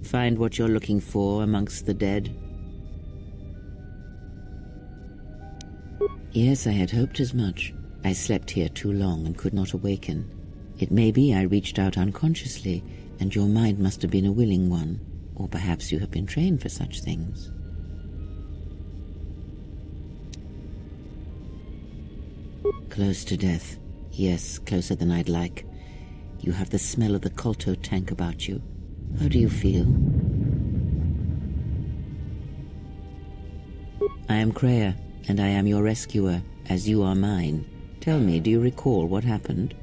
Find what you're looking for amongst the dead? Yes, I had hoped as much. I slept here too long and could not awaken. It may be I reached out unconsciously, and your mind must have been a willing one, or perhaps you have been trained for such things. Close to death. Yes, closer than I'd like. You have the smell of the Kolto tank about you. How do you feel? I am Kreia, and I am your rescuer, as you are mine. Tell me, do you recall what happened?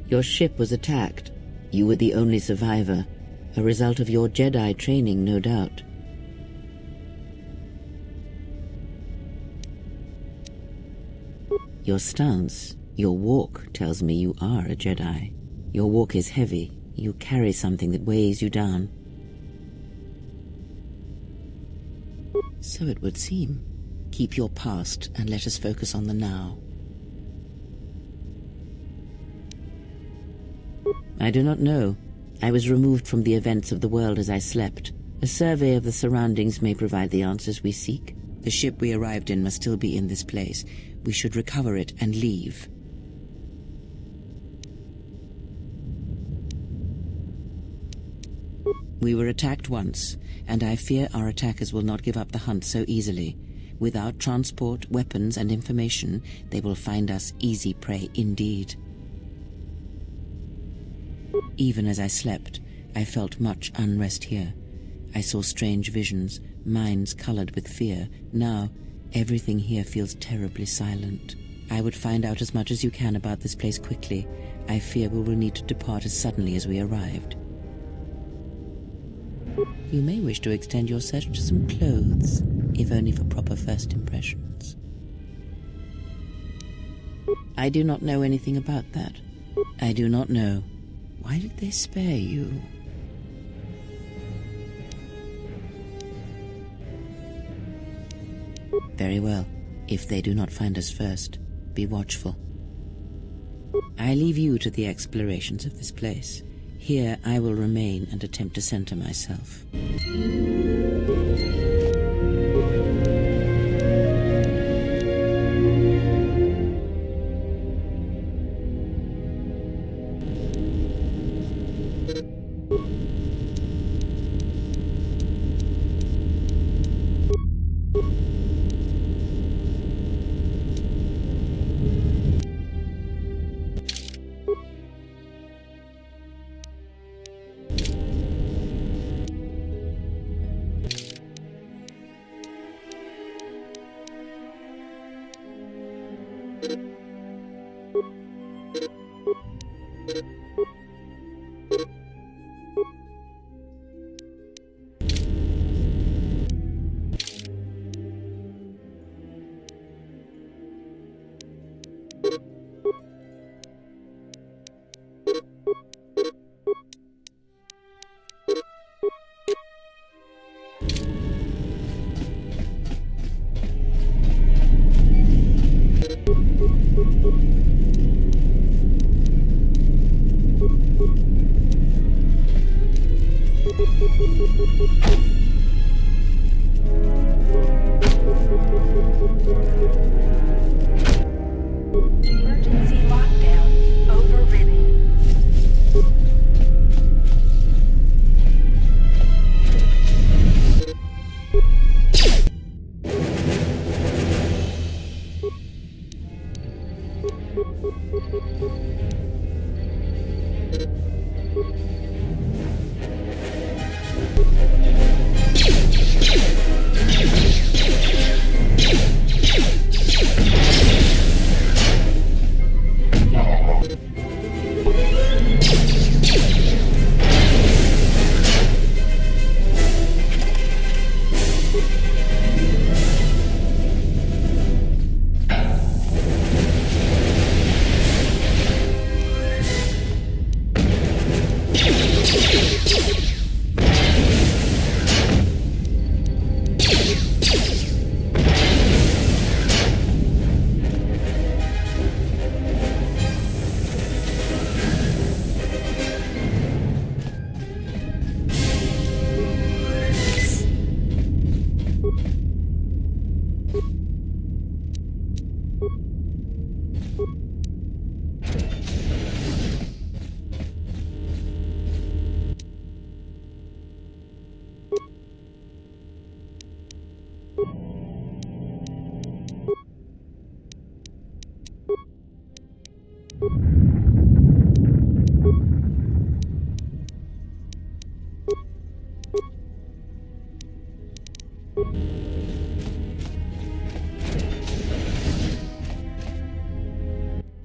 Your ship was attacked. You were the only survivor, a result of your Jedi training, no doubt. Your stance, your walk tells me you are a Jedi. Your walk is heavy. You carry something that weighs you down. So it would seem. Keep your past and let us focus on the now. I do not know. I was removed from the events of the world as I slept. A survey of the surroundings may provide the answers we seek. The ship we arrived in must still be in this place. We should recover it and leave. We were attacked once, and I fear our attackers will not give up the hunt so easily. Without transport, weapons, and information, they will find us easy prey indeed. Even as I slept, I felt much unrest here. I saw strange visions, minds colored with fear. Now, everything here feels terribly silent. I would find out as much as you can about this place quickly. I fear we will need to depart as suddenly as we arrived. You may wish to extend your search to some clothes, if only for proper first impressions. I do not know anything about that. I do not know. Why did they spare you? Very well. If they do not find us first, be watchful. I leave you to the explorations of this place. Here I will remain and attempt to center myself. Emergency lockdown overridden.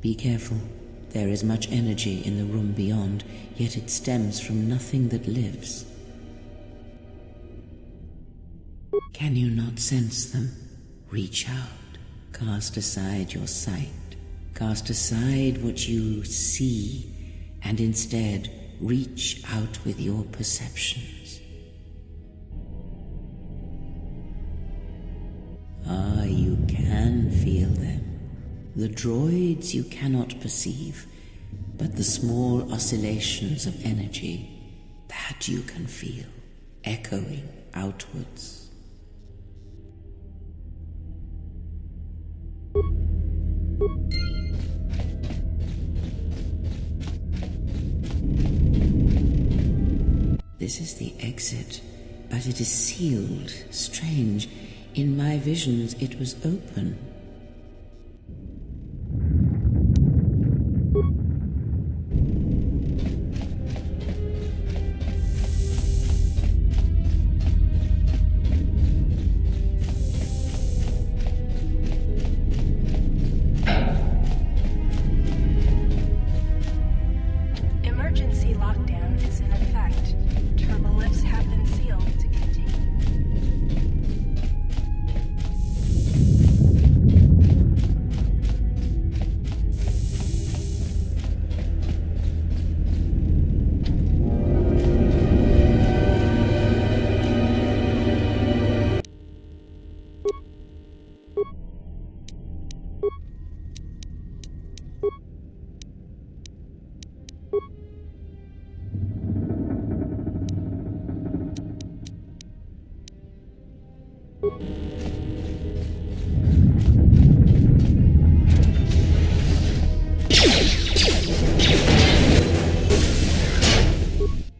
Be careful. There is much energy in the room beyond, yet it stems from nothing that lives. Can you not sense them? Reach out. Cast aside your sight. Cast aside what you see, and instead reach out with your perceptions. Ah, you can feel them. The droids you cannot perceive, but the small oscillations of energy, that you can feel, echoing outwards. This is the exit, but it is sealed. Strange. In my visions, it was open. Emergency lockdown is in effect. Turbolifts have been sealed to continue.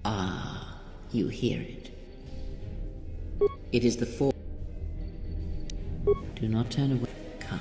Ah, you hear it. It is the Force. Do not turn away. Come.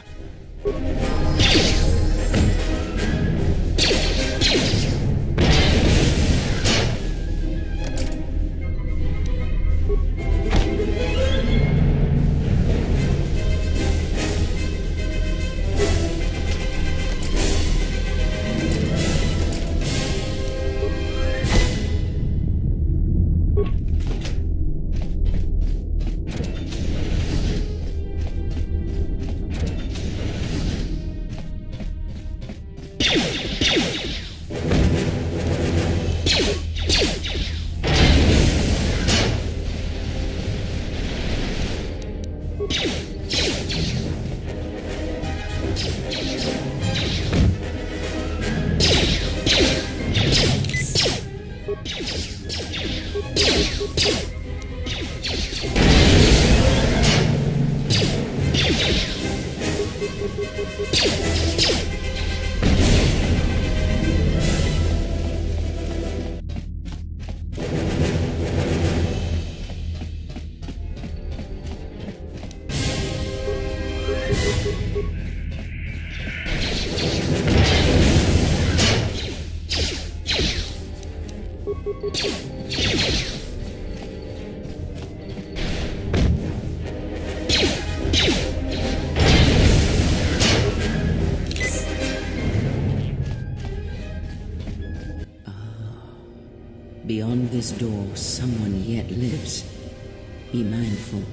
Beyond this door, someone yet lives. Be mindful.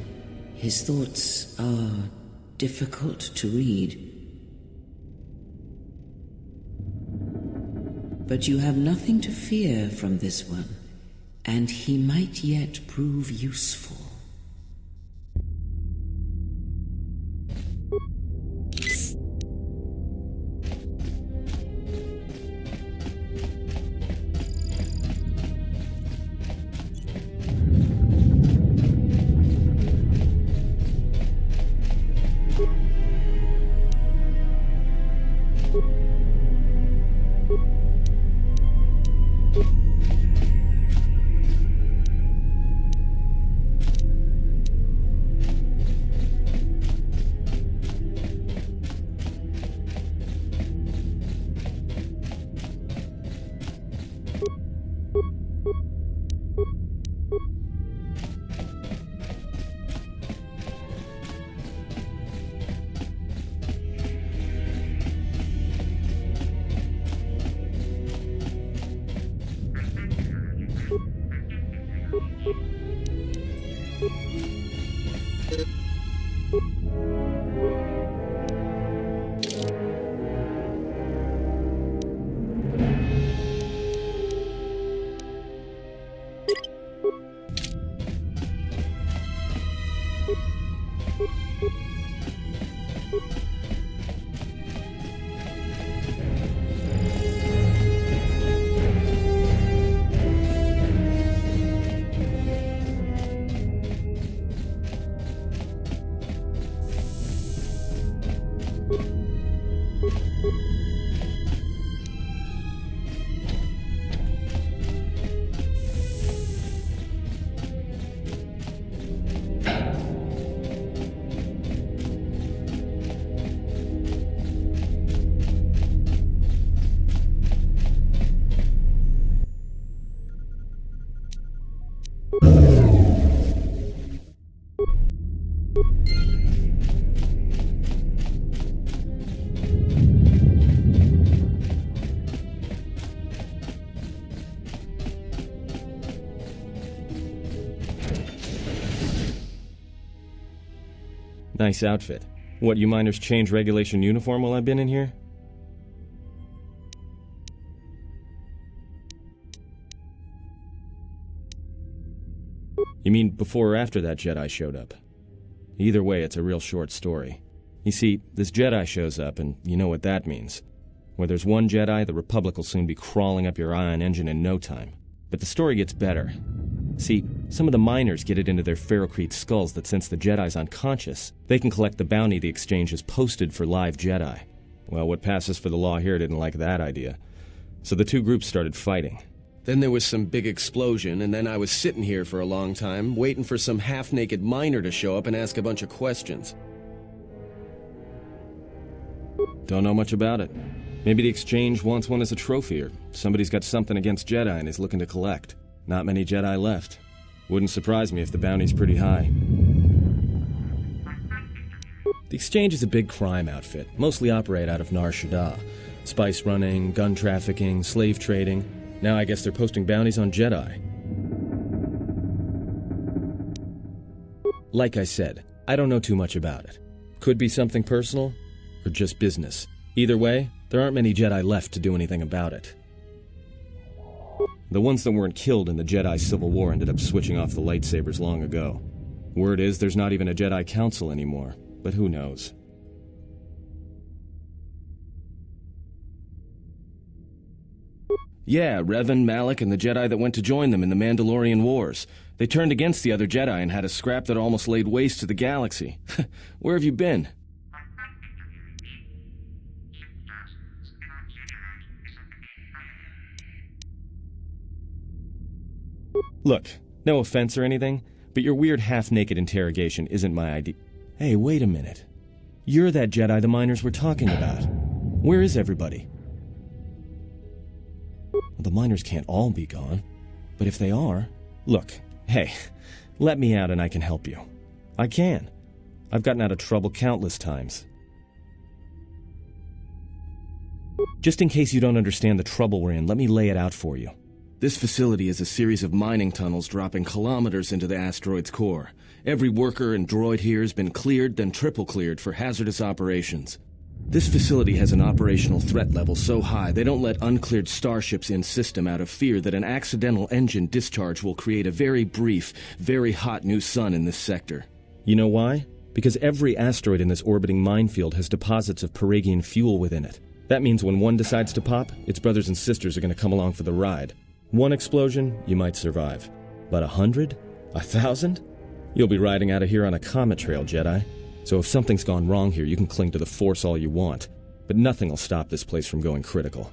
His thoughts are difficult to read. But you have nothing to fear from this one, and he might yet prove useful. Nice outfit. What, you miners change regulation uniform while I've been in here? You mean before or after that Jedi showed up? Either way, it's a real short story. You see, this Jedi shows up, and you know what that means. Where there's one Jedi, the Republic will soon be crawling up your ion engine in no time. But the story gets better. See, some of the miners get it into their ferrocrete skulls that since the Jedi's unconscious, they can collect the bounty the Exchange has posted for live Jedi. Well, what passes for the law here didn't like that idea. So the two groups started fighting. Then there was some big explosion, and then I was sitting here for a long time, waiting for some half-naked miner to show up and ask a bunch of questions. Don't know much about it. Maybe the Exchange wants one as a trophy, or somebody's got something against Jedi and is looking to collect. Not many Jedi left. Wouldn't surprise me if the bounty's pretty high. The Exchange is a big crime outfit, mostly operate out of Nar Shaddaa. Spice running, gun trafficking, slave trading. Now I guess they're posting bounties on Jedi. Like I said, I don't know too much about it. Could be something personal, or just business. Either way, there aren't many Jedi left to do anything about it. The ones that weren't killed in the Jedi Civil War ended up switching off the lightsabers long ago. Word is there's not even a Jedi Council anymore, but who knows? Yeah, Revan, Malak, and the Jedi that went to join them in the Mandalorian Wars. They turned against the other Jedi and had a scrap that almost laid waste to the galaxy. Where have you been? Look, no offense or anything, but your weird half-naked interrogation isn't my idea. Hey, wait a minute. You're that Jedi the miners were talking about. Where is everybody? Well, the miners can't all be gone, but if they are... Look, hey, let me out and I can help you. I can. I've gotten out of trouble countless times. Just in case you don't understand the trouble we're in, let me lay it out for you. This facility is a series of mining tunnels dropping kilometers into the asteroid's core. Every worker and droid here has been cleared, then triple cleared for hazardous operations. This facility has an operational threat level so high they don't let uncleared starships in system out of fear that an accidental engine discharge will create a very brief, very hot new sun in this sector. You know why? Because every asteroid in this orbiting minefield has deposits of Paragian fuel within it. That means when one decides to pop, its brothers and sisters are going to come along for the ride. One explosion, you might survive. But 100? 1,000? You'll be riding out of here on a comet trail, Jedi. So if something's gone wrong here, you can cling to the Force all you want. But nothing will stop this place from going critical.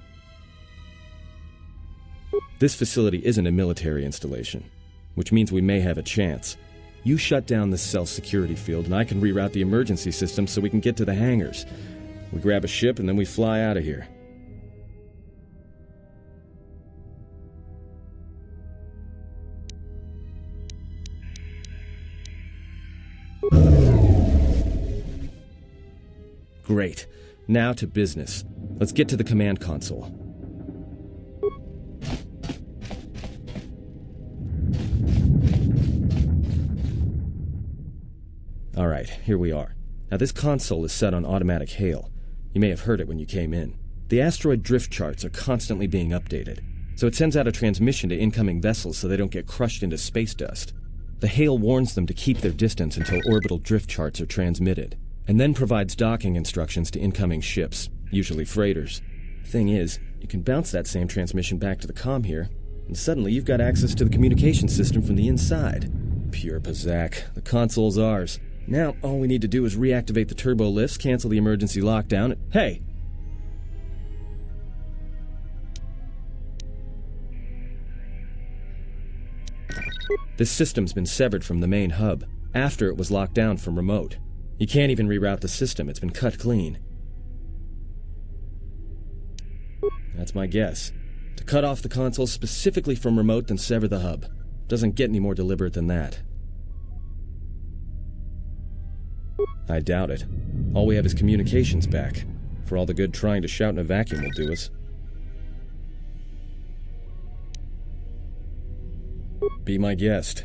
This facility isn't a military installation, which means we may have a chance. You shut down this cell security field, and I can reroute the emergency system so we can get to the hangars. We grab a ship, and then we fly out of here. Great. Now to business. Let's get to the command console. Alright, here we are. Now this console is set on automatic hail. You may have heard it when you came in. The asteroid drift charts are constantly being updated, so it sends out a transmission to incoming vessels so they don't get crushed into space dust. The hail warns them to keep their distance until orbital drift charts are transmitted, and then provides docking instructions to incoming ships, usually freighters. Thing is, you can bounce that same transmission back to the comm here, and suddenly you've got access to the communication system from the inside. Pure Pazak. The console's ours. Now, all we need to do is reactivate the turbo lifts, cancel the emergency lockdown. Hey! This system's been severed from the main hub, after it was locked down from remote. You can't even reroute the system, it's been cut clean. That's my guess. To cut off the console specifically from remote, then sever the hub. Doesn't get any more deliberate than that. I doubt it. All we have is communications back. For all the good trying to shout in a vacuum will do us. Be my guest.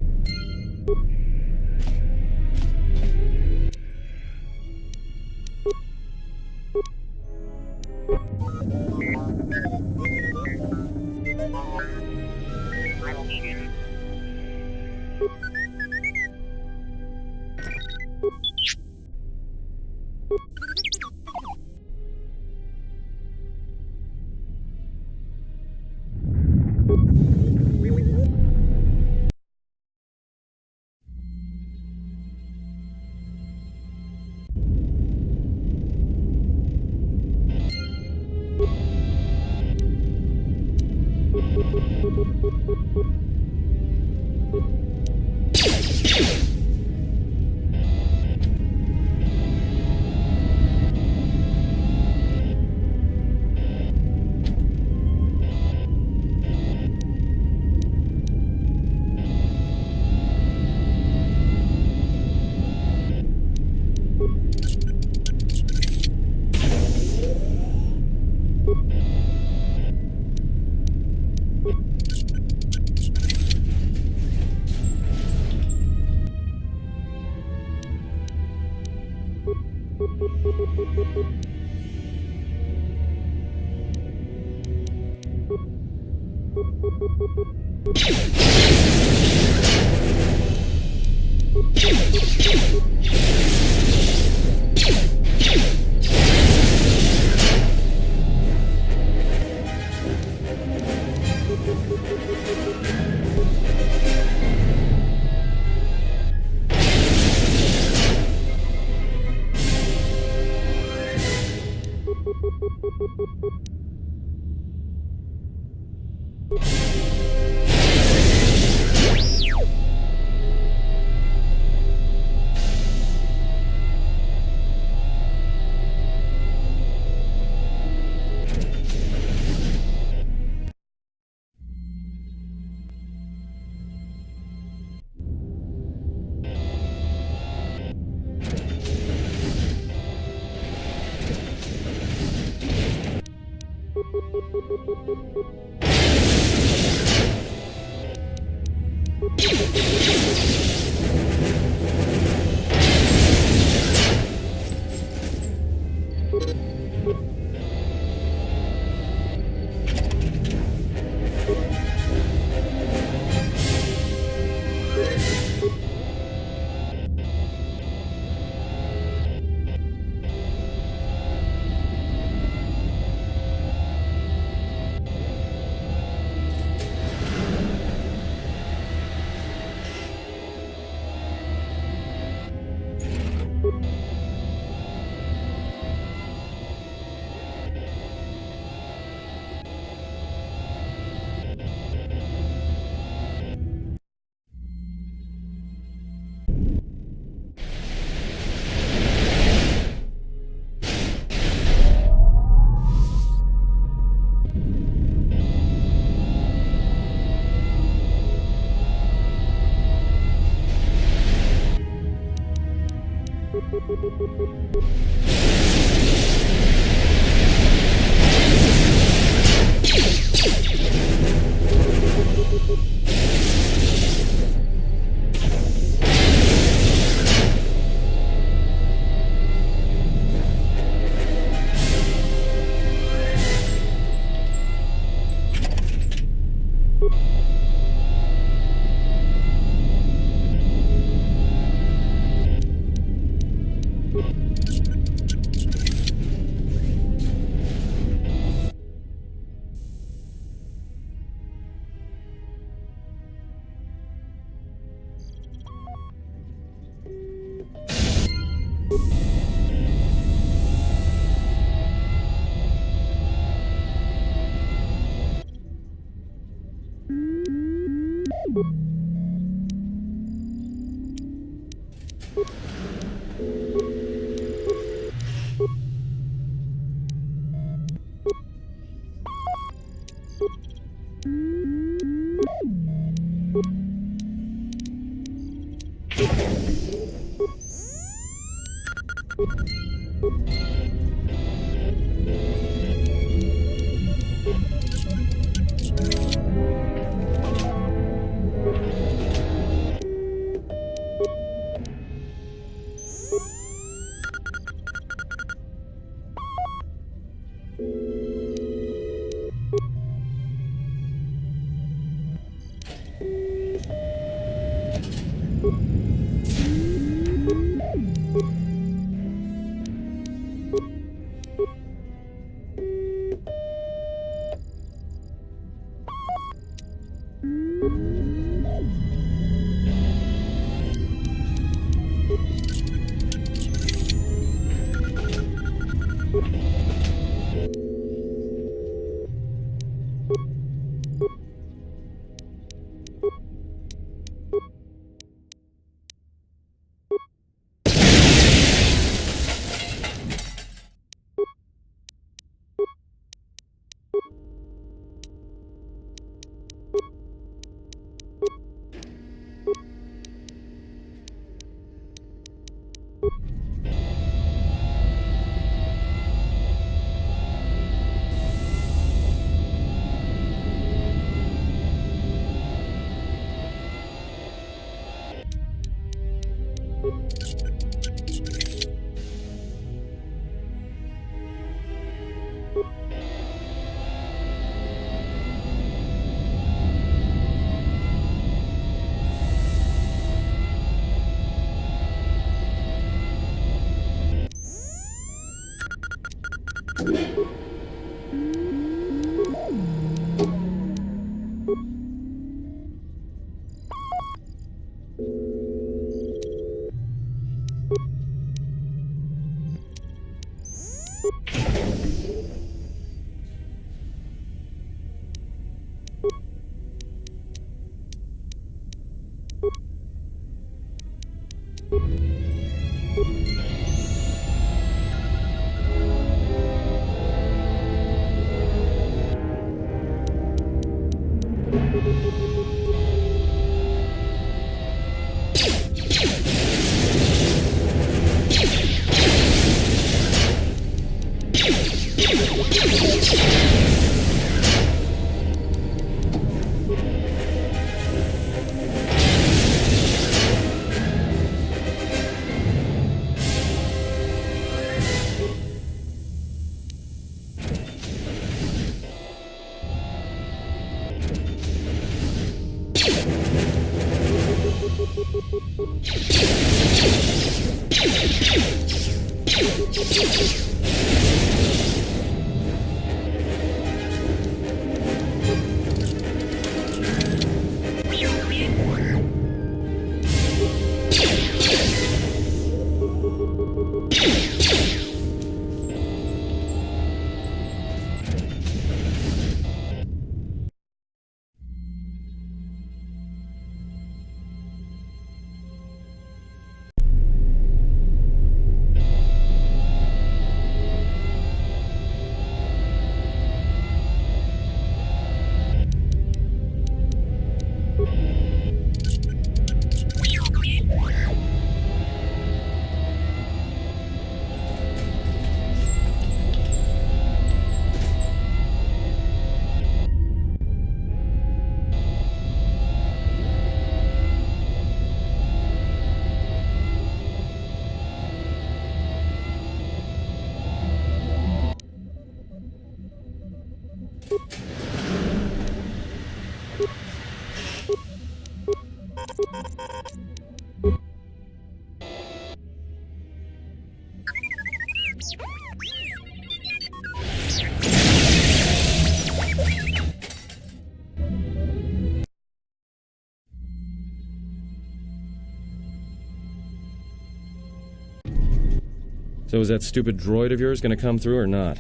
So is that stupid droid of yours gonna come through or not?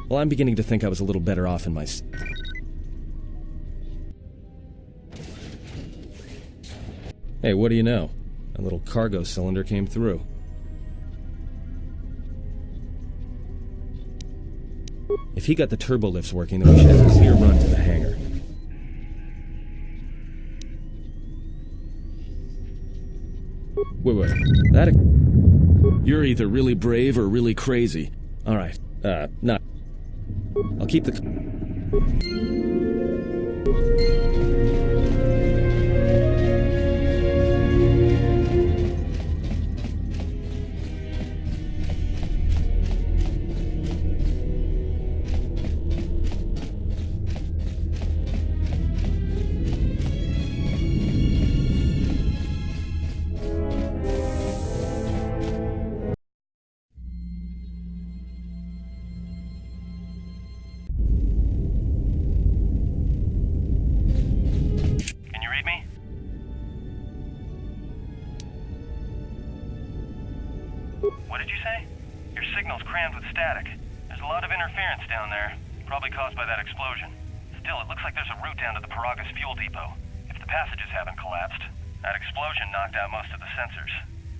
Well, I'm beginning to think I was a little better off in my... Hey, what do you know? A little cargo cylinder came through. If he got the turbo lifts working, then we should have a clear run to the hangar. Wait. You're either really brave or really crazy. Alright, not. I'll keep the... Can you read me? What did you say? Your signal's crammed with static. There's a lot of interference down there, probably caused by that explosion. Still, it looks like there's a route down to the Paragus fuel depot. If the passages haven't collapsed, that explosion knocked out most of the sensors.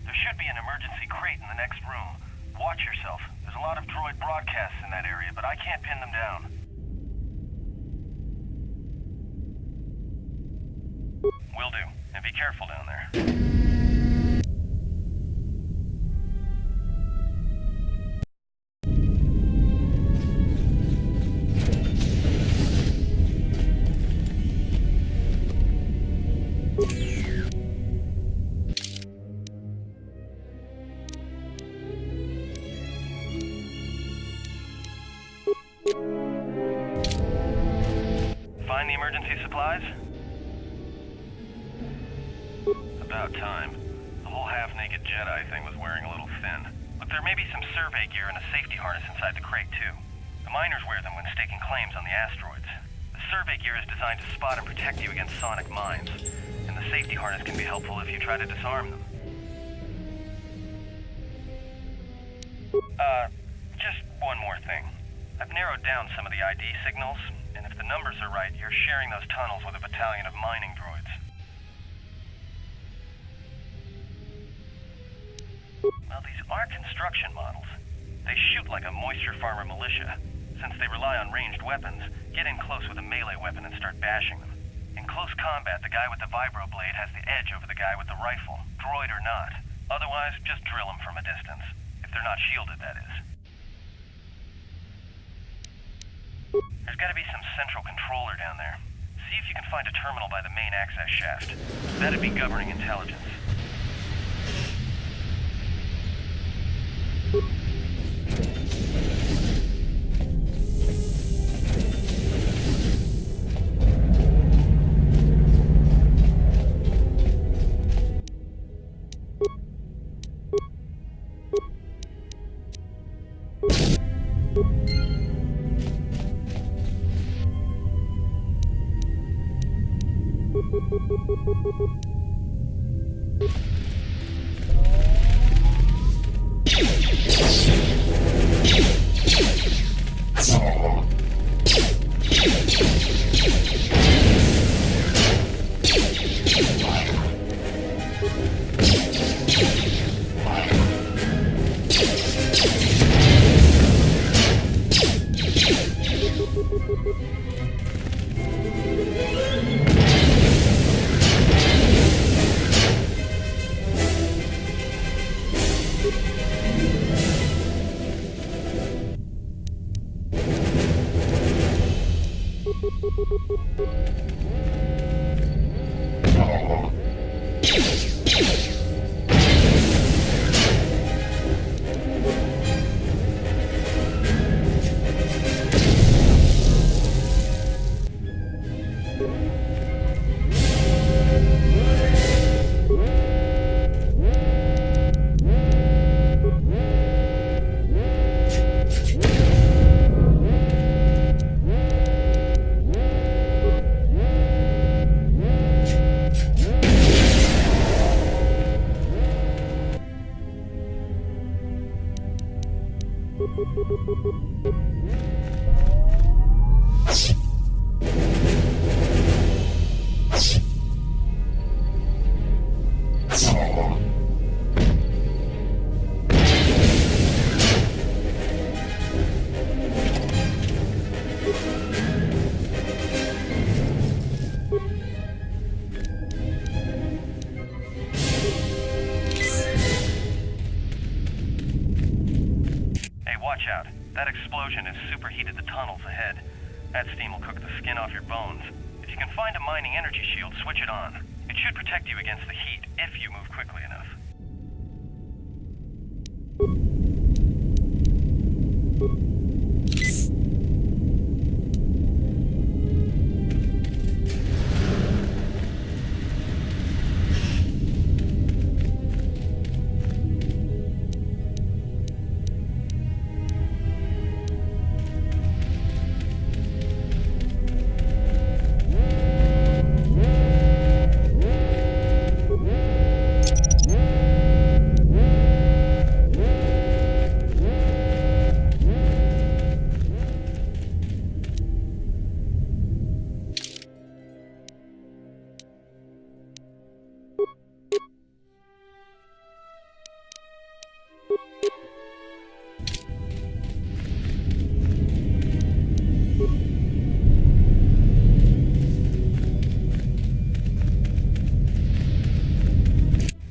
There should be an emergency crate in the next room. Watch yourself. There's a lot of droid broadcasts in that area, but I can't pin them down. Will do. And be careful down there. Find the emergency supplies? About time. The whole half-naked Jedi thing was wearing a little thin. But there may be some survey gear and a safety harness inside the crate, too. The miners wear them when staking claims on the asteroids. The survey gear is designed to spot and protect you against sonic mines. And the safety harness can be helpful if you try to disarm them. Just one more thing. I've narrowed down some of the ID signals, and if the numbers are right, you're sharing those tunnels with a battalion of mining droids. Well, these are construction models. They shoot like a moisture farmer militia. Since they rely on ranged weapons, get in close with a melee weapon and start bashing them. In close combat, the guy with the vibroblade has the edge over the guy with the rifle, droid or not. Otherwise, just drill them from a distance. If they're not shielded, that is. There's gotta be some central controller down there. See if you can find a terminal by the main access shaft. That'd be governing intelligence. That explosion has superheated the tunnels ahead. That steam will cook the skin off your bones. If you can find a mining energy shield, switch it on. It should protect you against the heat if you move quickly enough.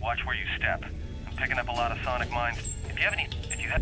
Watch where you step. I'm picking up a lot of sonic mines. If you have...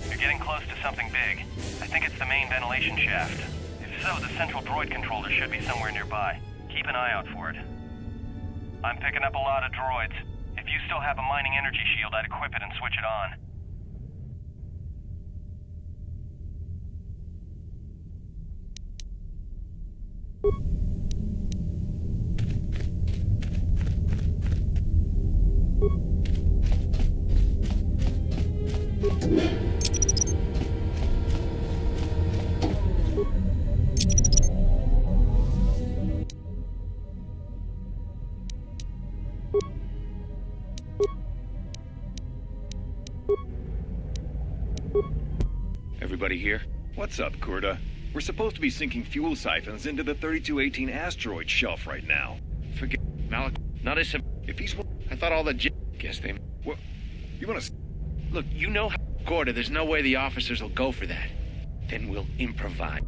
You're getting close to something big. I think it's the main ventilation shaft. If so, the central droid controller should be somewhere nearby. Keep an eye out for it. I'm picking up a lot of droids. If you still have a mining energy shield, I'd equip it and switch it on. Everybody here? What's up, Kurta? We're supposed to be sinking fuel siphons into the 3218 asteroid shelf right now. Forget Malik. Not as If he's... I thought all the guess they. What? You wanna... Look, you know how Gorda. There's no way the officers will go for that. Then we'll improvise.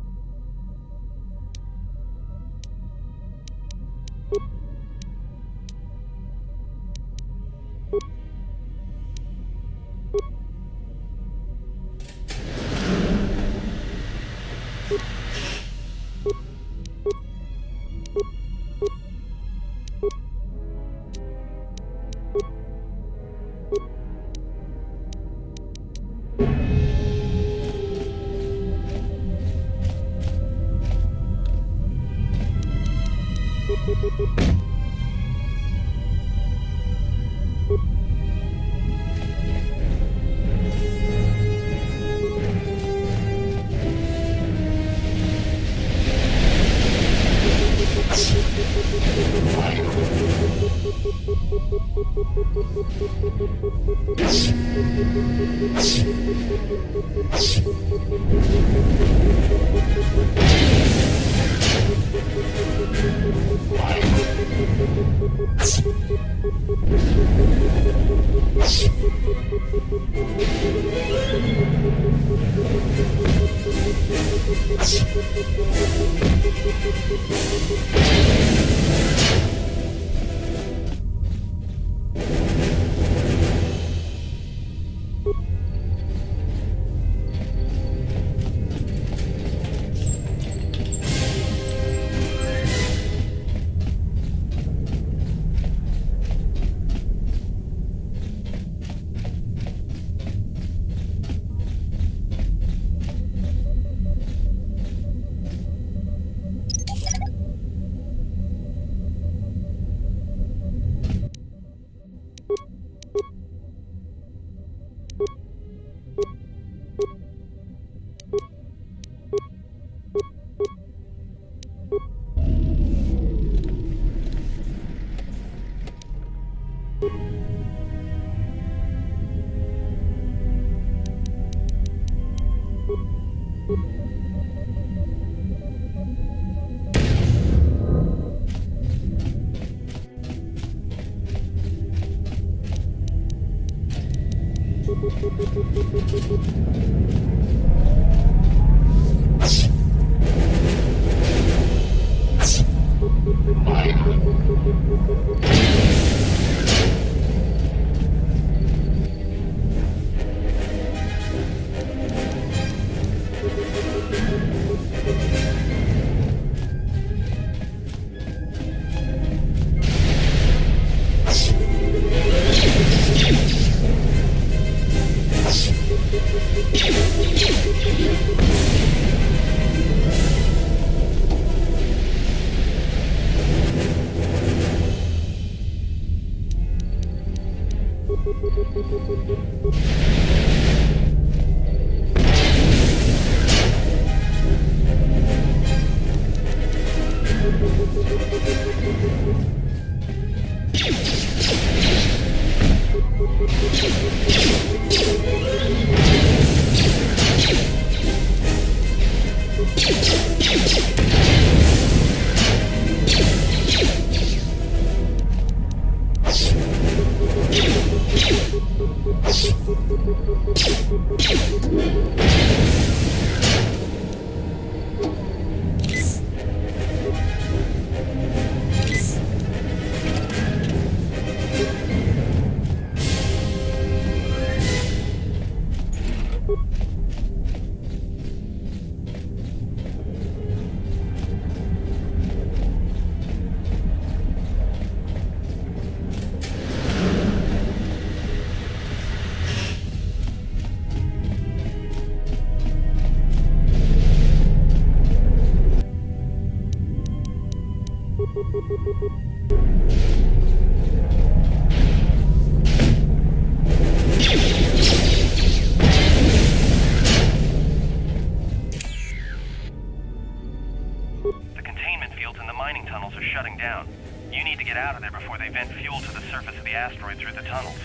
The containment fields in the mining tunnels are shutting down. You need to get out of there before they vent fuel to the surface of the asteroid through the tunnels.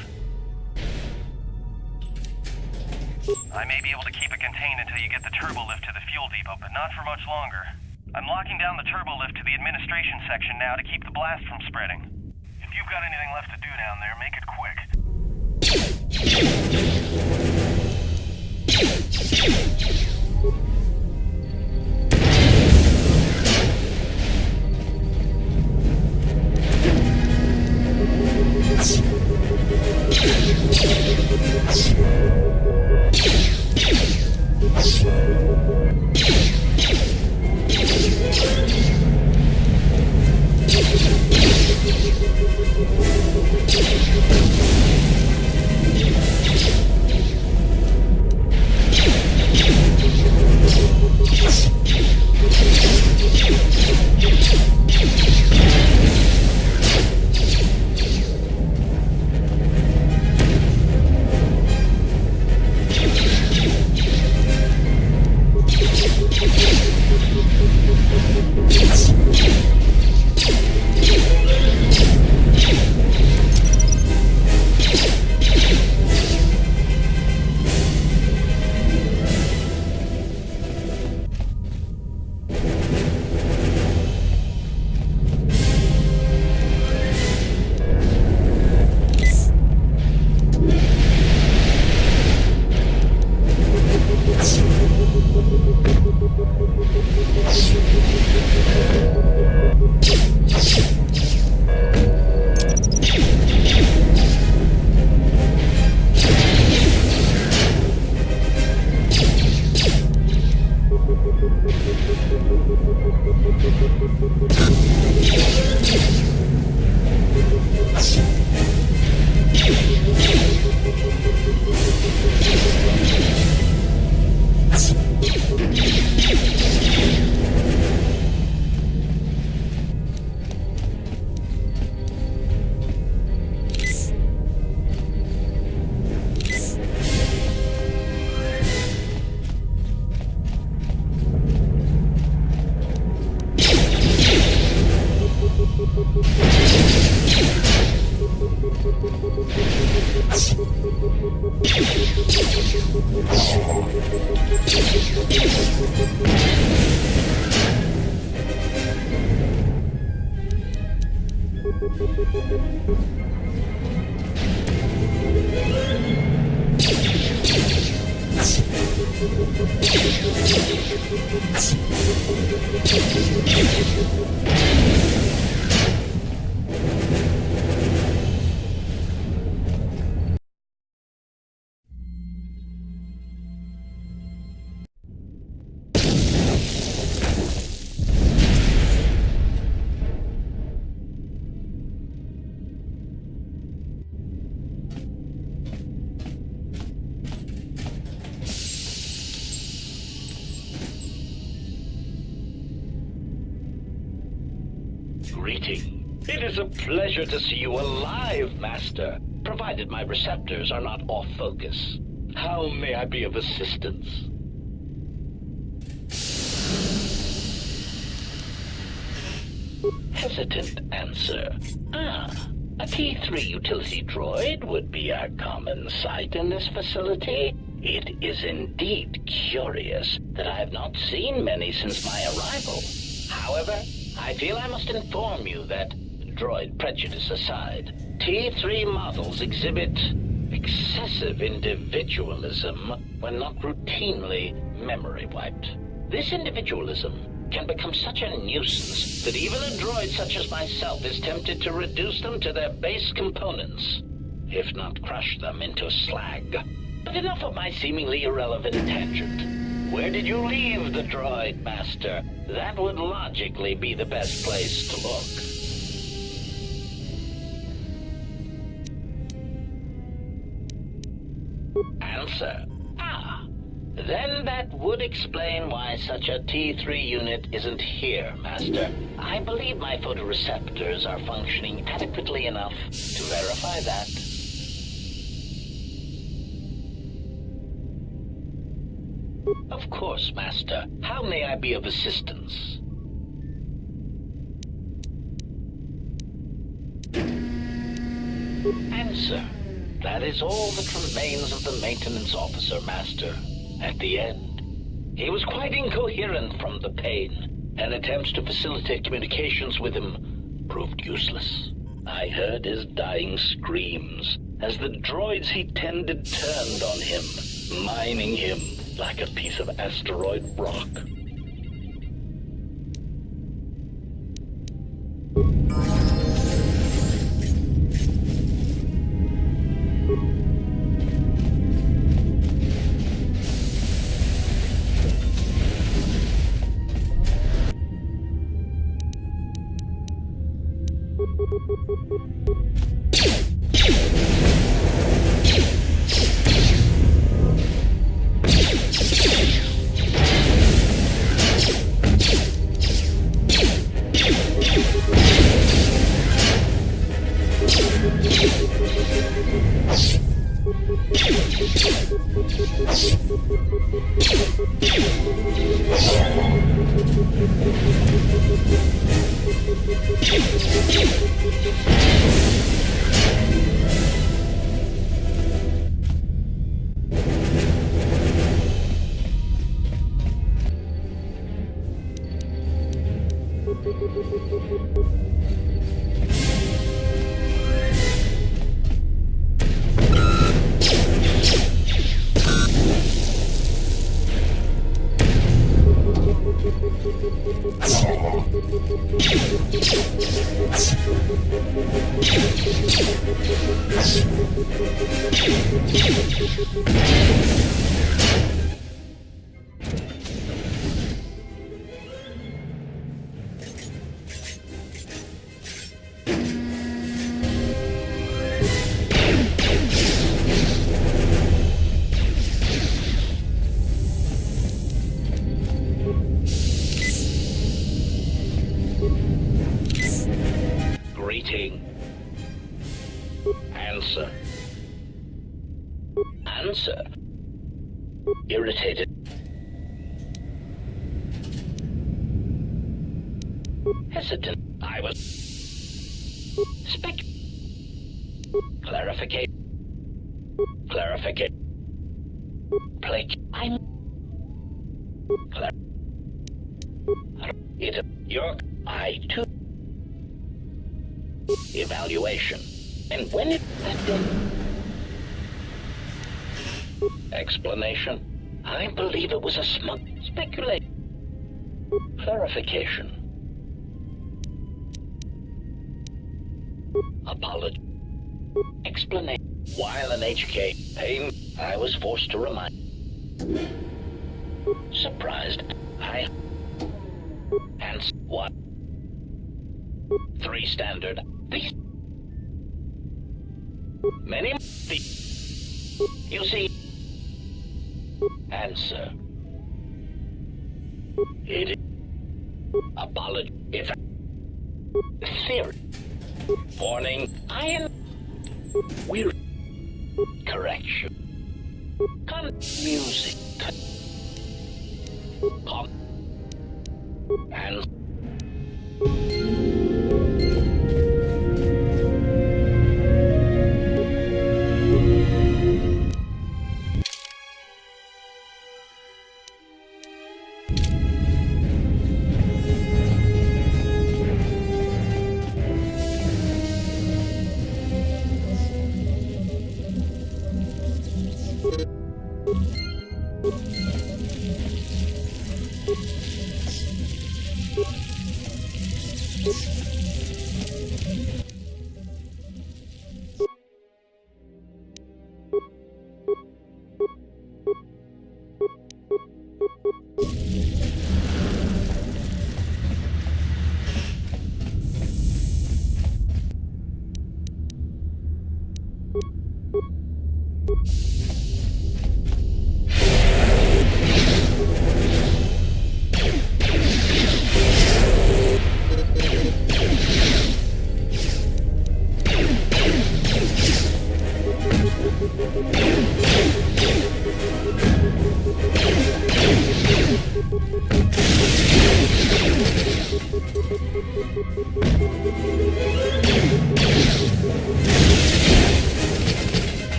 I may be able to keep it contained until you get the turbo lift to the fuel depot, but not for much longer. I'm locking down the turbo lift to the administration section now to keep the blast from spreading. If you've got anything left to do down there, make it quick. Greeting. It is a pleasure to see you alive, Master, provided my receptors are not off focus. How may I be of assistance? Hesitant answer. A T3 utility droid would be a common sight in this facility. It is indeed curious that I have not seen many since my arrival. However, I feel I must inform you that, droid prejudice aside, T3 models exhibit excessive individualism when not routinely memory wiped. This individualism can become such a nuisance that even a droid such as myself is tempted to reduce them to their base components, if not crush them into slag. But enough of my seemingly irrelevant tangent. Where did you leave the droid, Master? That would logically be the best place to look. Answer. Then that would explain why such a T3 unit isn't here, Master. I believe my photoreceptors are functioning adequately enough to verify that. Of course, Master. How may I be of assistance? Answer. That is all that remains of the maintenance officer, Master. At the end, he was quite incoherent from the pain, and attempts to facilitate communications with him proved useless. I heard his dying screams as the droids he tended turned on him, mining him like a piece of asteroid rock. Answer. Answer. Irritated. Hesitant. I was... Clarificate. Clarificate. Plague. I'm... It... York. I too... evaluation. And when it had been... Explanation. I believe it was a speculation. Clarification. Apology. Explanation. While in HK pain, I was forced to remind. Surprised. And what? 3 standard. These. Many. You see. Answer. It is. Apology. If. Theory. Warning. I am. We're. Correction. Music. And.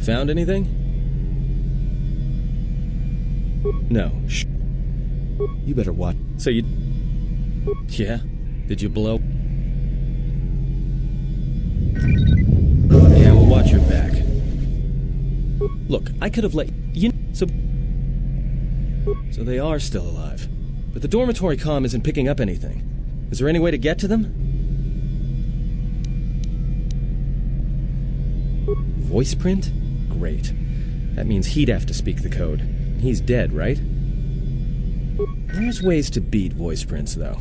Found anything? No. Shh. You better watch. So you... Yeah? Did you blow? Yeah, well, watch your back. Look, I could have let you... So they are still alive. But the dormitory comm isn't picking up anything. Is there any way to get to them? Voice print? Great. That means he'd have to speak the code. He's dead, right? There's ways to beat voice prints, though.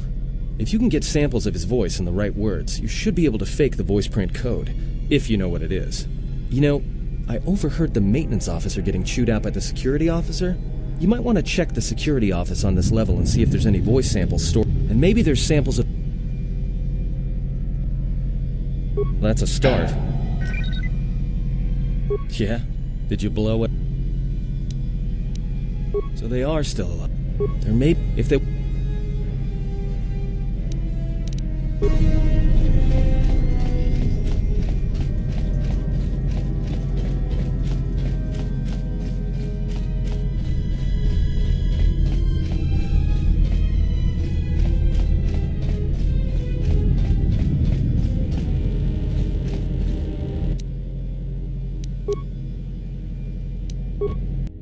If you can get samples of his voice and the right words, you should be able to fake the voice print code, if you know what it is. You know, I overheard the maintenance officer getting chewed out by the security officer. You might want to check the security office on this level and see if there's any voice samples stored. And maybe there's samples of... That's a start. Yeah? Did you blow it? So they are still alive. There may... if they...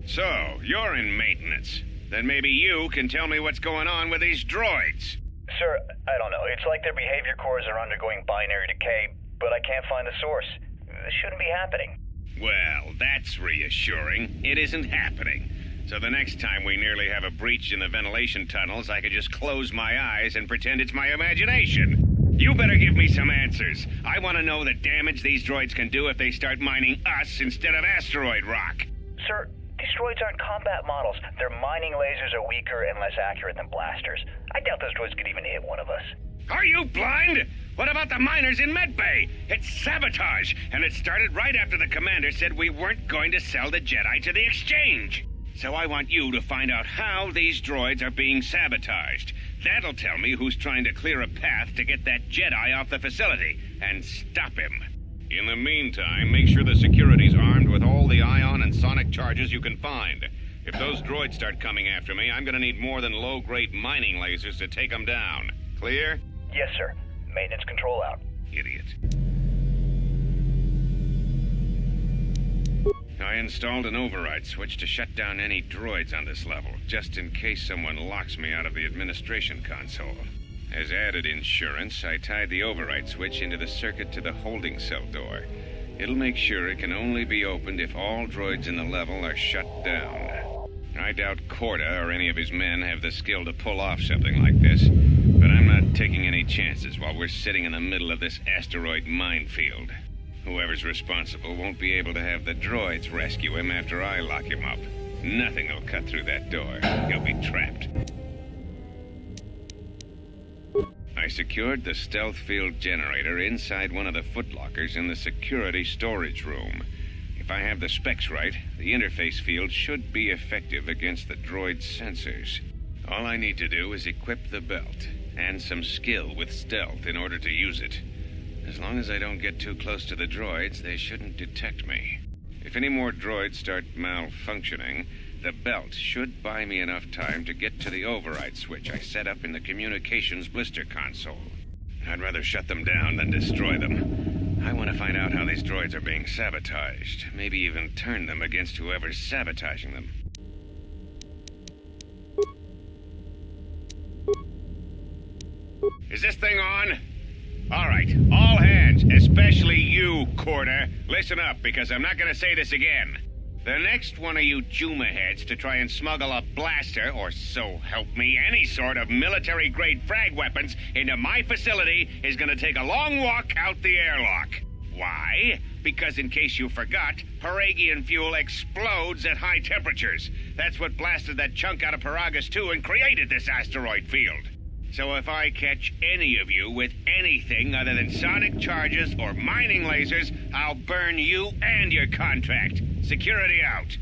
So, you're in maintenance. Then maybe you can tell me what's going on with these droids. Sir, I don't know. It's like their behavior cores are undergoing binary decay, but I can't find the source. This shouldn't be happening. Well, that's reassuring. It isn't happening. So the next time we nearly have a breach in the ventilation tunnels, I could just close my eyes and pretend it's my imagination. You better give me some answers. I want to know the damage these droids can do if they start mining us instead of asteroid rock. Sir, these droids aren't combat models. Their mining lasers are weaker and less accurate than blasters. I doubt those droids could even hit one of us. Are you blind? What about the miners in Medbay? It's sabotage, and it started right after the commander said we weren't going to sell the Jedi to the Exchange. So I want you to find out how these droids are being sabotaged. That'll tell me who's trying to clear a path to get that Jedi off the facility, and stop him. In the meantime, make sure the security's armed with all the ion and sonic charges you can find. If those droids start coming after me, I'm gonna need more than low-grade mining lasers to take them down. Clear? Yes, sir. Maintenance control out. Idiot. I installed an override switch to shut down any droids on this level, just in case someone locks me out of the administration console. As added insurance, I tied the override switch into the circuit to the holding cell door. It'll make sure it can only be opened if all droids in the level are shut down. I doubt Korda or any of his men have the skill to pull off something like this, but I'm not taking any chances while we're sitting in the middle of this asteroid minefield. Whoever's responsible won't be able to have the droids rescue him after I lock him up. Nothing will cut through that door. He'll be trapped. I secured the stealth field generator inside one of the footlockers in the security storage room. If I have the specs right, the interface field should be effective against the droid's sensors. All I need to do is equip the belt, and some skill with stealth in order to use it. As long as I don't get too close to the droids, they shouldn't detect me. If any more droids start malfunctioning, the belt should buy me enough time to get to the override switch I set up in the communications blister console. I'd rather shut them down than destroy them. I want to find out how these droids are being sabotaged, maybe even turn them against whoever's sabotaging them. Is this thing on? All right, all hands, especially you, Korda. Listen up, because I'm not going to say this again. The next one of you Juma heads to try and smuggle a blaster, or so help me, any sort of military-grade frag weapons into my facility is going to take a long walk out the airlock. Why? Because in case you forgot, Paragian fuel explodes at high temperatures. That's what blasted that chunk out of Paragus 2 and created this asteroid field. So if I catch any of you with anything other than sonic charges or mining lasers, I'll burn you and your contract. Security out.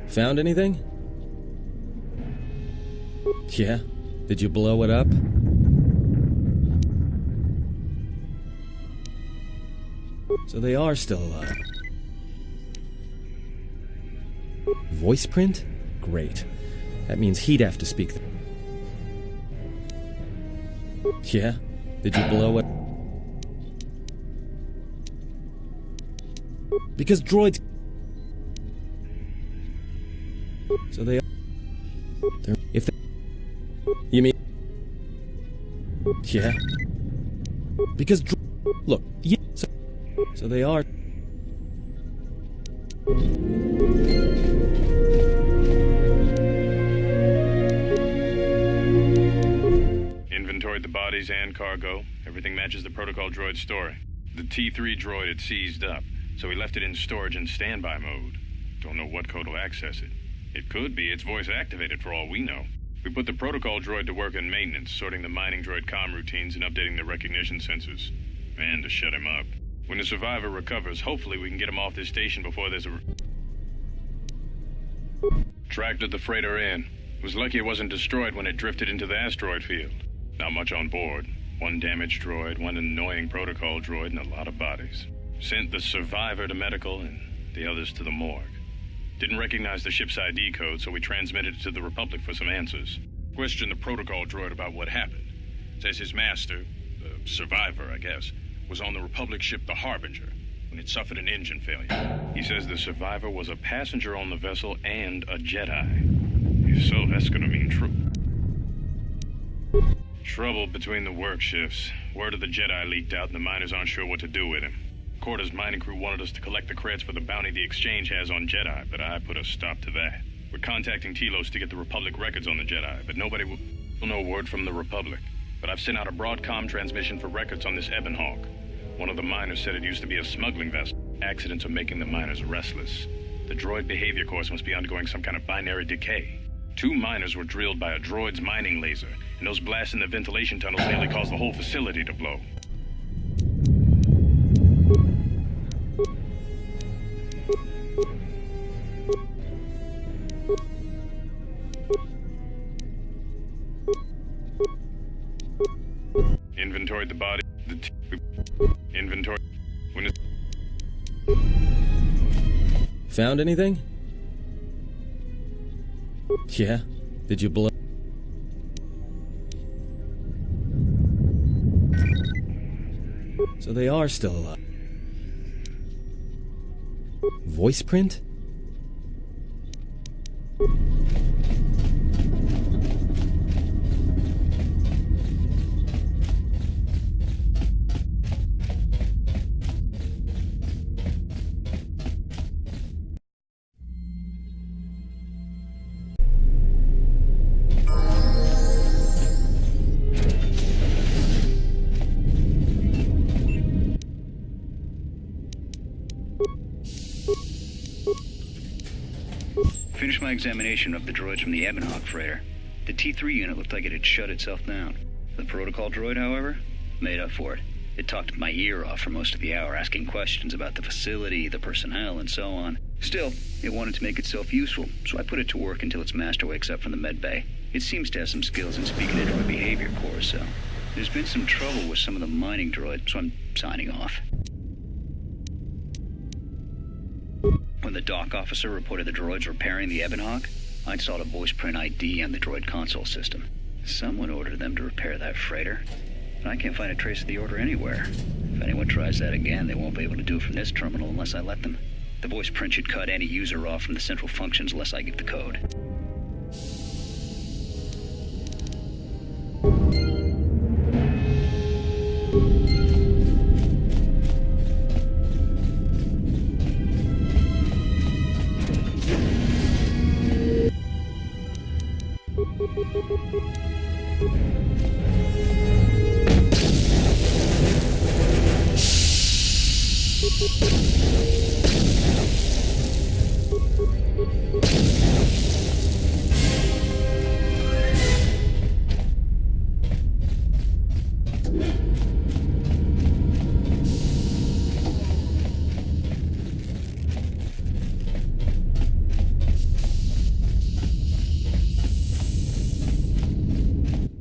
Found anything? Yeah? Did you blow it up? So they are still alive. Voice print? Great. That means he'd have to speak. Yeah? Did you blow it? Because droids... So they are... If they... You mean... Yeah? Because... Look, yeah... So they are... inventoried the bodies and cargo. Everything matches the protocol droid's story. The T3 droid had seized up, so we left it in storage in standby mode. Don't know what code will access it. It could be it's voice activated for all we know. We put the protocol droid to work in maintenance, sorting the mining droid comm routines and updating the recognition sensors. And to shut him up. When the survivor recovers, hopefully we can get him off this station before there's a... Tracked the freighter in. Was lucky it wasn't destroyed when it drifted into the asteroid field. Not much on board. One damaged droid, one annoying protocol droid, and a lot of bodies. Sent the survivor to medical and the others to the morgue. Didn't recognize the ship's ID code, so we transmitted it to the Republic for some answers. Questioned the protocol droid about what happened. Says his master, the survivor, I guess, was on the Republic ship the Harbinger when it suffered an engine failure. He says the survivor was a passenger on the vessel and a Jedi. If so, that's gonna mean true. Trouble between the work shifts. Word of the Jedi leaked out and the miners aren't sure what to do with him. Corda's mining crew wanted us to collect the creds for the bounty the Exchange has on Jedi, but I put a stop to that. We're contacting Telos to get the Republic records on the Jedi, but nobody will know word from the Republic. But I've sent out a broadcom transmission for records on this Ebonhawk. One of the miners said it used to be a smuggling vessel. Accidents are making the miners restless. The droid behavior course must be undergoing some kind of binary decay. 2 miners were drilled by a droid's mining laser, and those blasts in the ventilation tunnels nearly caused the whole facility to blow. Inventoried the body. Inventory. When it... Found anything? Yeah? Did you blow? So they are still alive. Voice print? Finished my examination of the droids from the Ebonhawk freighter. The T3 unit looked like it had shut itself down. The protocol droid, however, made up for it. It talked my ear off for most of the hour, asking questions about the facility, the personnel, and so on. Still, it wanted to make itself useful, so I put it to work until its master wakes up from the med bay. It seems to have some skills in speaking into a behavior course, so... There's been some trouble with some of the mining droids, so I'm signing off. When the dock officer reported the droids repairing the Ebonhawk, I installed a voice print ID on the droid console system. Someone ordered them to repair that freighter, but I can't find a trace of the order anywhere. If anyone tries that again, they won't be able to do it from this terminal unless I let them. The voice print should cut any user off from the central functions unless I give the code.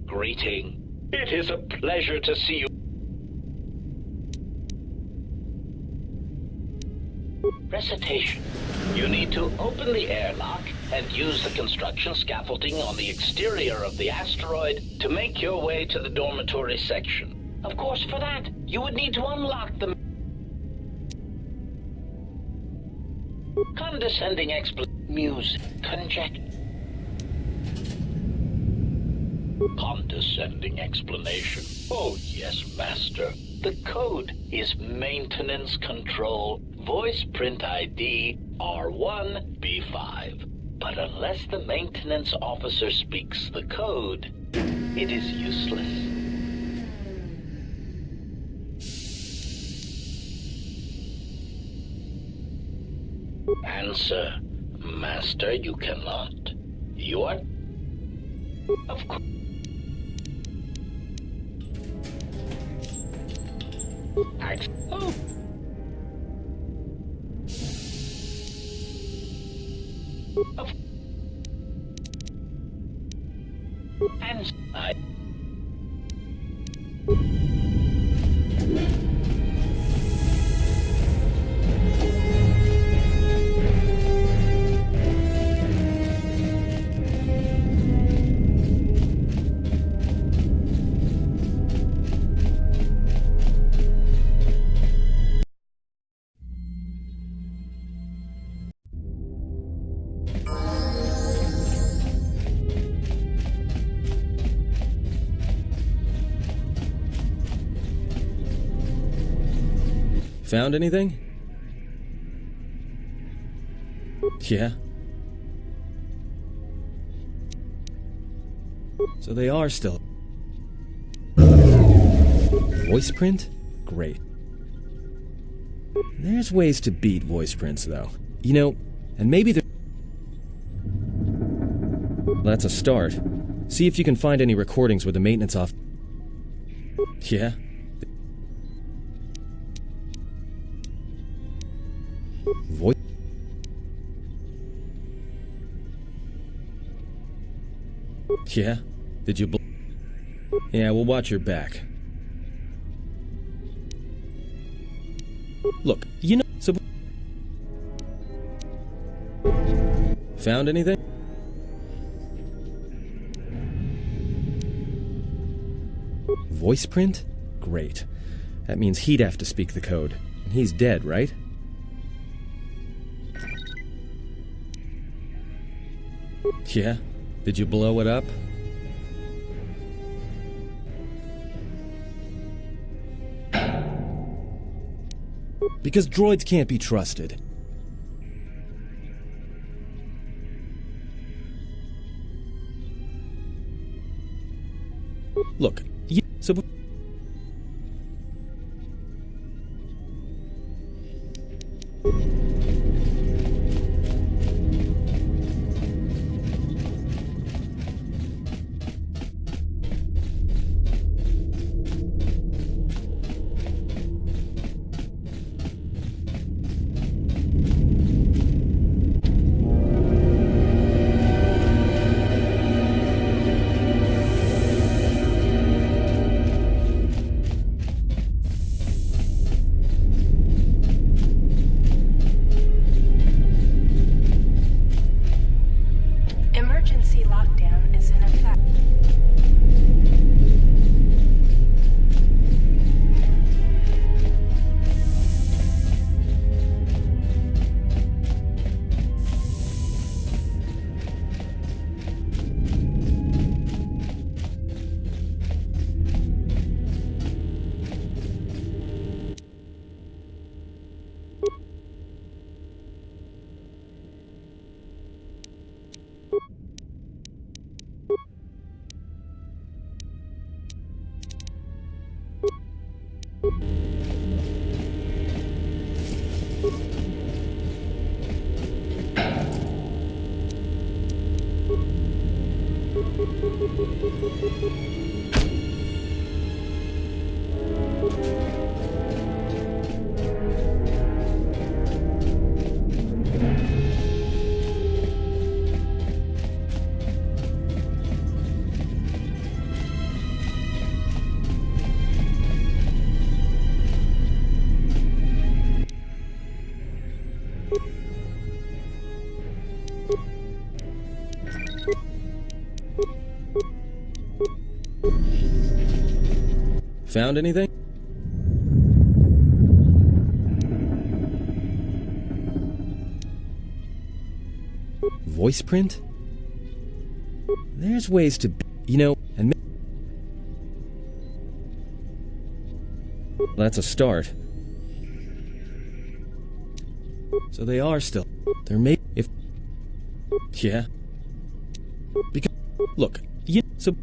Greeting. It is a pleasure to see you. Recitation. You need to open the airlock and use the construction scaffolding on the exterior of the asteroid to make your way to the dormitory section. Of course, for that, you would need to unlock the condescending music conjecture. Condescending explanation. Oh, yes, Master. The code is Maintenance Control Voice Print ID R1B5. But unless the maintenance officer speaks the code, it is useless. answer. Master, you cannot. You are... Of course. Oh. And I... Found anything? Yeah. So they are still... Voice print? Great. There's ways to beat voice prints, though. You know, and maybe there... That's a start. See if you can find any recordings with the maintenance off... Yeah? Voice... Yeah? Did you... Yeah, we'll watch your back. Look, you know... So... Found anything? Voice print? Great. That means he'd have to speak the code. And he's dead, right? Yeah? Did you blow it up? Because droids can't be trusted. Look, you... So... Emergency lockdown is in effect. Found anything? Voice print? There's ways to... You know, and... That's a start. So they are still... There may... If... Yeah? Because... Look, you... So...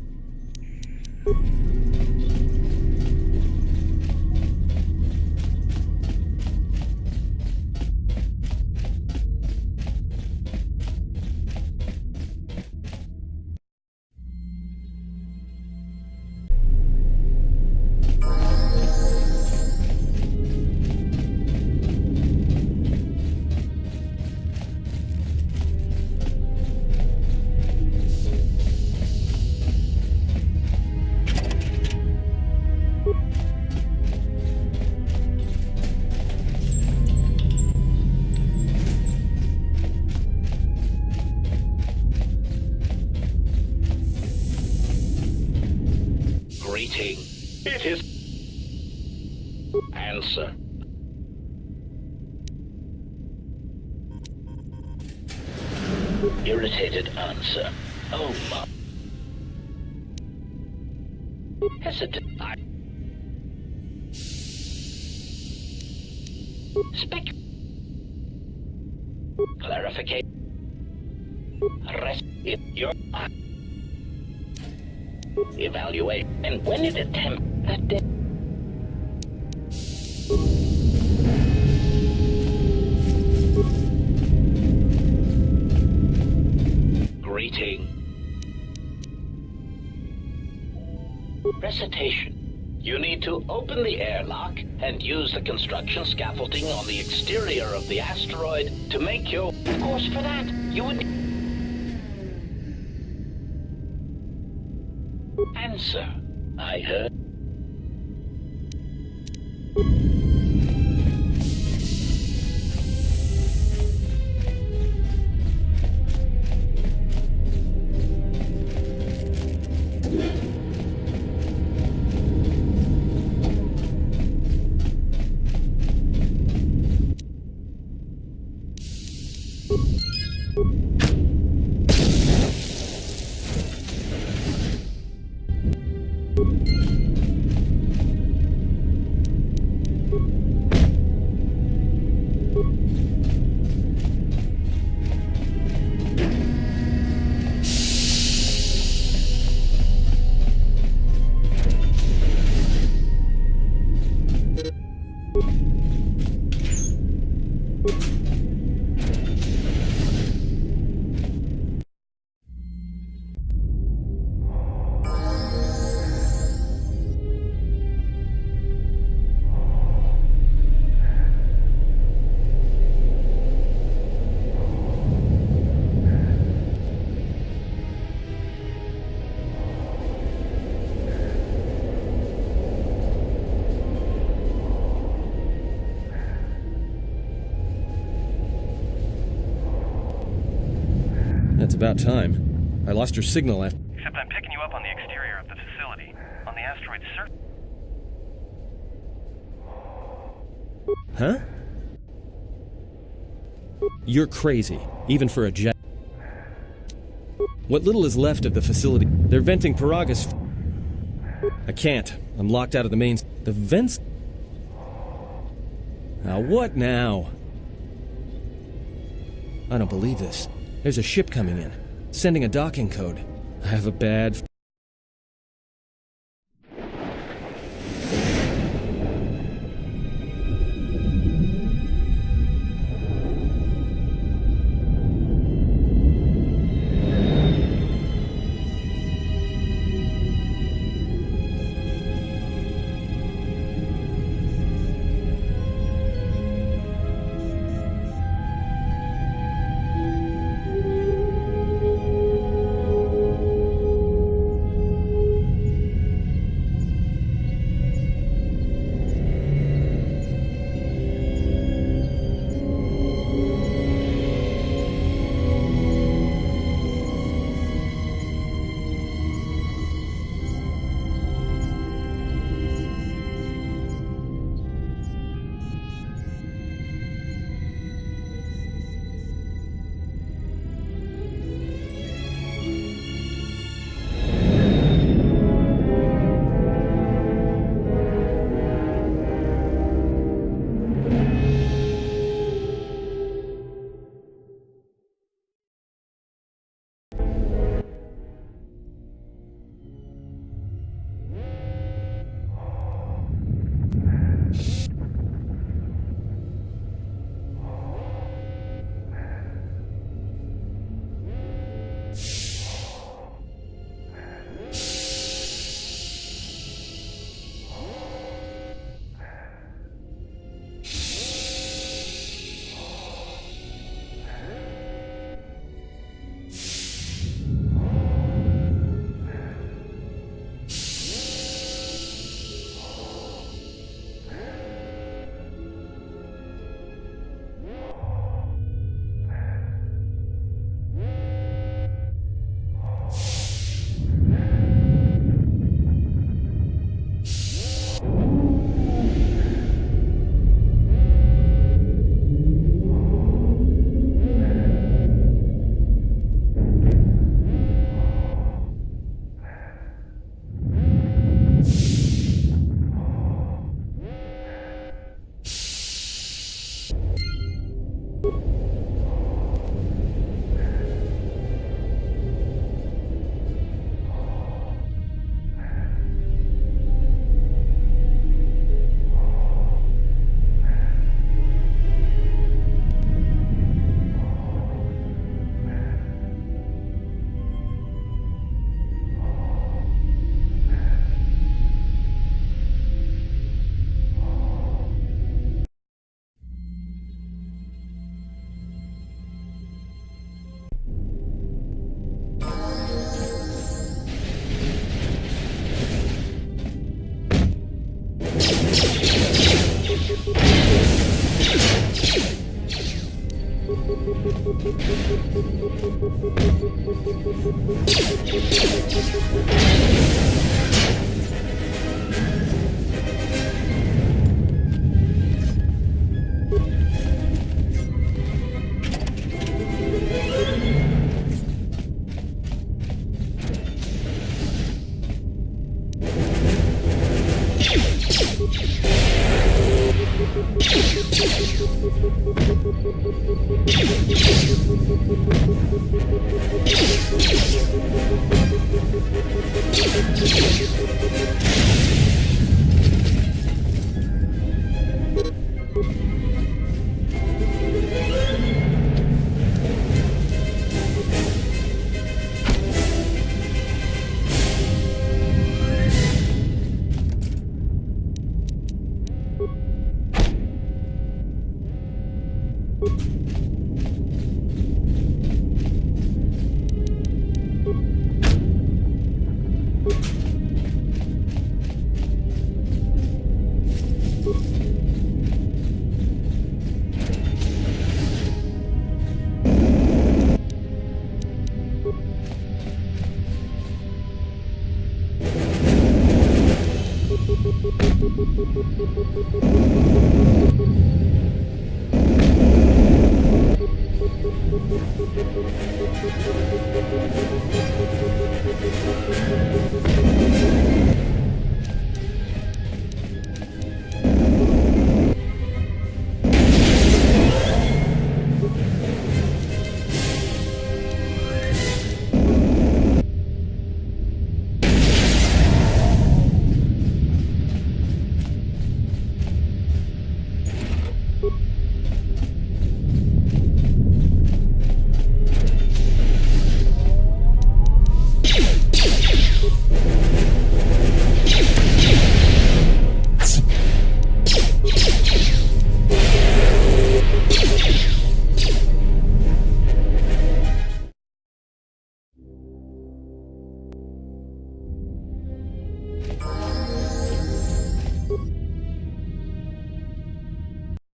Greeting. It is... Answer. Irritated answer. Oh my... Hesitant. Spec... Clarification. Rest in your... Evaluate. And when it attempt that... Greeting. Recitation. You need to open the airlock and use the construction scaffolding on the exterior of the asteroid to make your... Of course, for that, you would... Answer. I heard... It's about time. I lost your signal after... Except I'm picking you up on the exterior of the facility, on the asteroid's surface. Huh? You're crazy, even for a jet. What little is left of the facility, they're venting Paragus. I can't. I'm locked out of the mains. The vents... Now what now? I don't believe this. There's a ship coming in, sending a docking code. I have a bad...